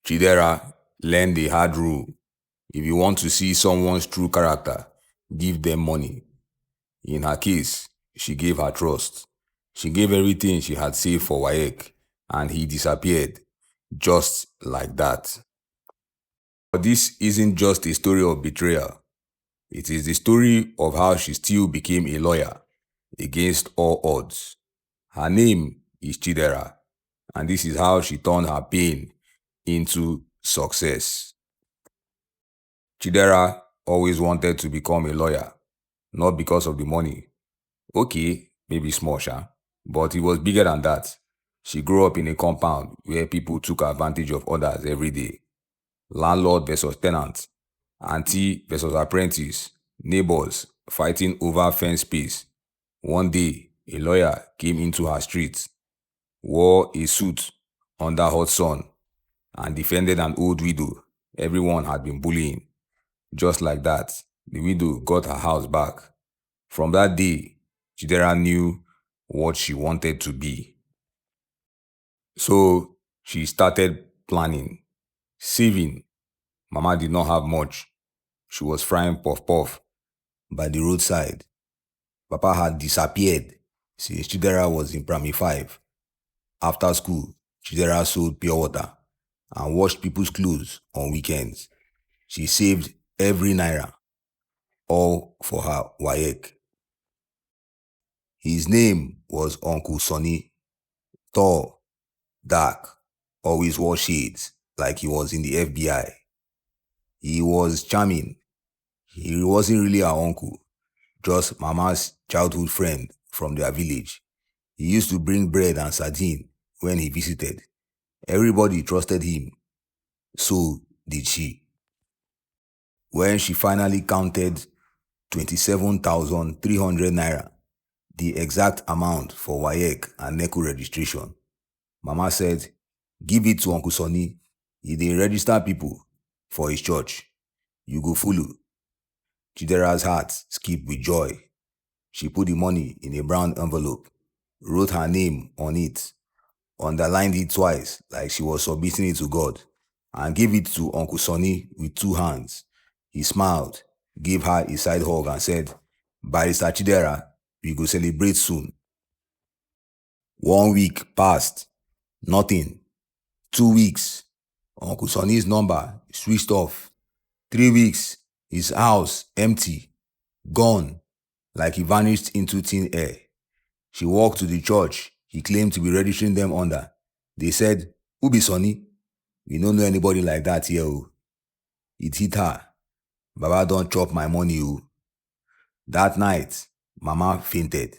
Chidera learned a hard rule. If you want to see someone's true character, give them money. In her case, she gave her trust. She gave everything she had saved for WAEC, and he disappeared, just like that. But this isn't just a story of betrayal. It is the story of how she still became a lawyer against all odds. Her name is Chidera, and this is how she turned her pain into success. Chidera always wanted to become a lawyer, not because of the money. Okay, maybe small, but it was bigger than that. She grew up in a compound where people took advantage of others every day. Landlord versus tenant, auntie versus apprentice, neighbors fighting over fence space. One day, a lawyer came into her street, wore a suit under hot sun, and defended an old widow everyone had been bullying. Just like that, the widow got her house back. From that day, Chidera knew what she wanted to be. So she started planning, saving. Mama did not have much. She was frying puff-puff by the roadside. Papa had disappeared since Chidera was in primary 5. After school, Chidera sold pure water and washed people's clothes on weekends. She saved every naira, all for her WAEC. His name was Uncle Sonny. Tall, dark, always wore shades like he was in the FBI. He was charming. He wasn't really her uncle, just Mama's childhood friend from their village. He used to bring bread and sardine when he visited. Everybody trusted him. So did she. When she finally counted 27,300 naira, the exact amount for WAEC and NECO registration, Mama said, "Give it to Uncle Sonny. He dey register people for his church. You go follow." Chidera's heart skipped with joy. She put the money in a brown envelope, wrote her name on it, underlined it twice like she was submitting it to God, and gave it to Uncle Sonny with 2 hands. He smiled, gave her a side hug and said, "Barrister Chidera, we go celebrate soon." 1 week passed. Nothing. 2 weeks. Uncle Sonny's number switched off. 3 weeks. His house empty. Gone. Like he vanished into thin air. She walked to the church he claimed to be registering them under. They said, "Who be Sonny? We don't know anybody like that here." It hit her. "Baba don't chop my money." That night, Mama fainted.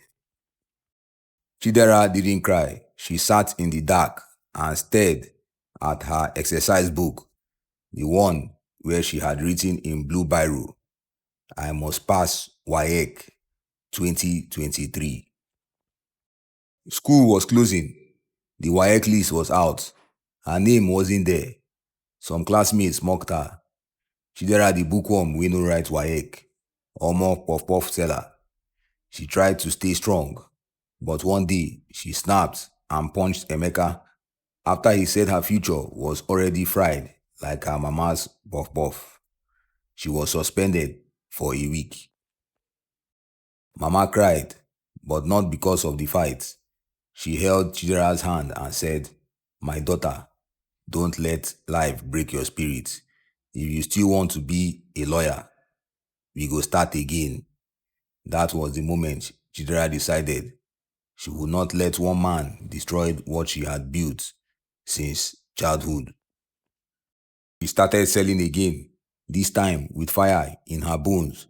Chidera didn't cry. She sat in the dark and stared at her exercise book, the one where she had written in blue biro, "I must pass WAEC 2023. School was closing. The WAEC list was out. Her name wasn't there. Some classmates mocked her. Chidera the bookworm wey no write WAEC, omo puff-puff seller. She tried to stay strong, but one day she snapped and punched Emeka after he said her future was already fried like her mama's puff-puff. She was suspended for a week. Mama cried, but not because of the fight. She held Chidera's hand and said, "My daughter, don't let life break your spirit. If you still want to be a lawyer, we go start again." That was the moment Chidera decided she would not let one man destroy what she had built since childhood. She started selling again, this time with fire in her bones.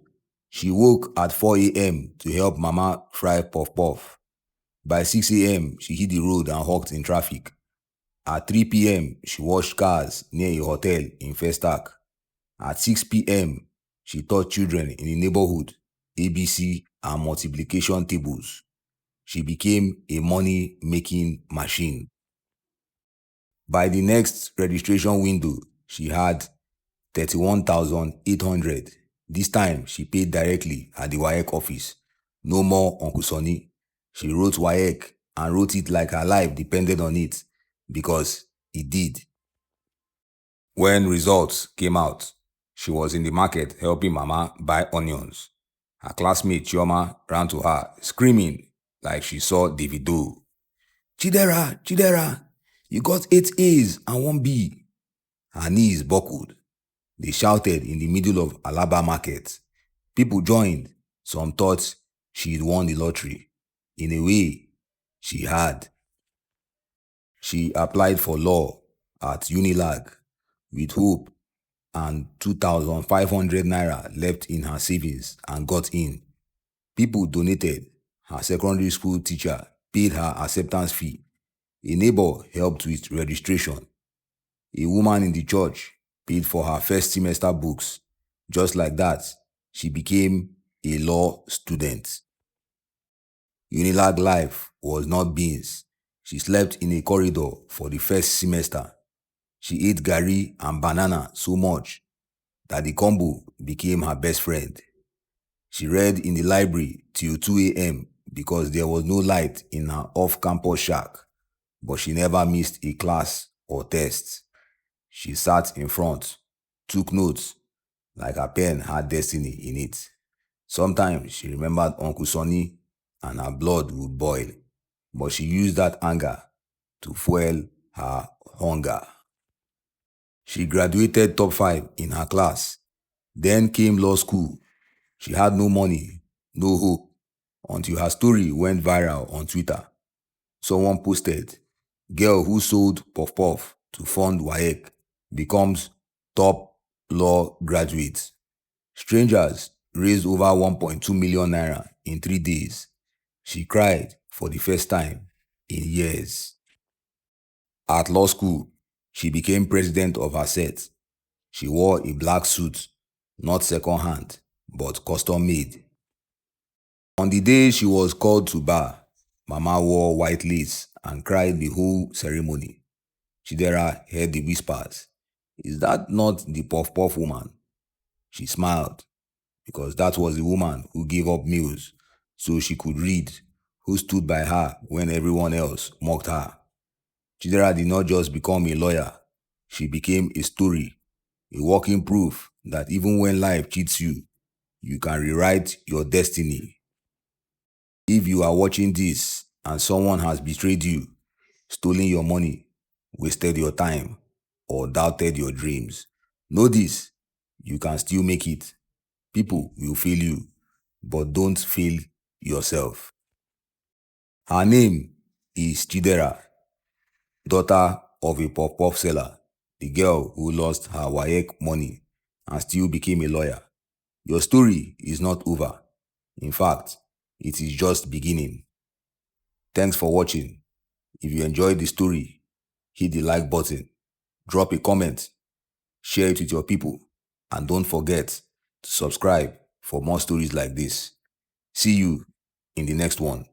She woke at 4 a.m. to help Mama fry puff-puff. By 6 a.m., she hit the road and hawked in traffic. At 3 p.m., she washed cars near a hotel in Festac. At 6 p.m., she taught children in the neighborhood ABC and multiplication tables. She became a money-making machine. By the next registration window, she had 31,800. This time, she paid directly at the WAEC office. No more Uncle Sonny. She wrote WAEC and wrote it like her life depended on it, because it did. When results came out, she was in the market helping Mama buy onions. Her classmate Chioma ran to her, screaming like she saw Davido. Chidera, Chidera, you got 8 A's and 1 B. Her knees buckled. They shouted in the middle of Alaba market. People joined. Some thought she'd won the lottery. In a way, she had. She applied for law at UNILAG with hope and 2,500 naira left in her savings and got in. People donated. Her secondary school teacher paid her acceptance fee. A neighbor helped with registration. A woman in the church paid for her first semester books. Just like that, she became a law student. Unilag life was not beans. She slept in a corridor for the first semester. She ate gari and banana so much that the combo became her best friend. She read in the library till 2 a.m. because there was no light in her off-campus shack, but she never missed a class or test. She sat in front, took notes, like her pen had destiny in it. Sometimes she remembered Uncle Sonny and her blood would boil, but she used that anger to fuel her hunger. She graduated top 5 in her class. Then came law school. She had no money, no hope, until her story went viral on Twitter. Someone posted, "Girl who sold puff puff to fund WAEC becomes top law graduate." Strangers raised over 1.2 million naira in 3 days. She cried for the first time in years. At law school, she became president of her set. She wore a black suit, not second hand, but custom made. On the day she was called to bar, Mama wore white lace and cried the whole ceremony. Chidera heard the whispers. "Is that not the puff puff woman?" She smiled because that was the woman who gave up meals so she could read, who stood by her when everyone else mocked her. Chidera did not just become a lawyer, she became a story, a walking proof that even when life cheats you, you can rewrite your destiny. If you are watching this and someone has betrayed you, stolen your money, wasted your time, or doubted your dreams, know this: you can still make it. People will fail you, but don't fail yourself. Her name is Chidera, daughter of a puff-puff seller, the girl who lost her WAEC money and still became a lawyer. Your story is not over. In fact, it is just beginning. Thanks for watching. If you enjoyed the story, hit the like button, drop a comment, share it with your people, and don't forget to subscribe for more stories like this. See you in the next one.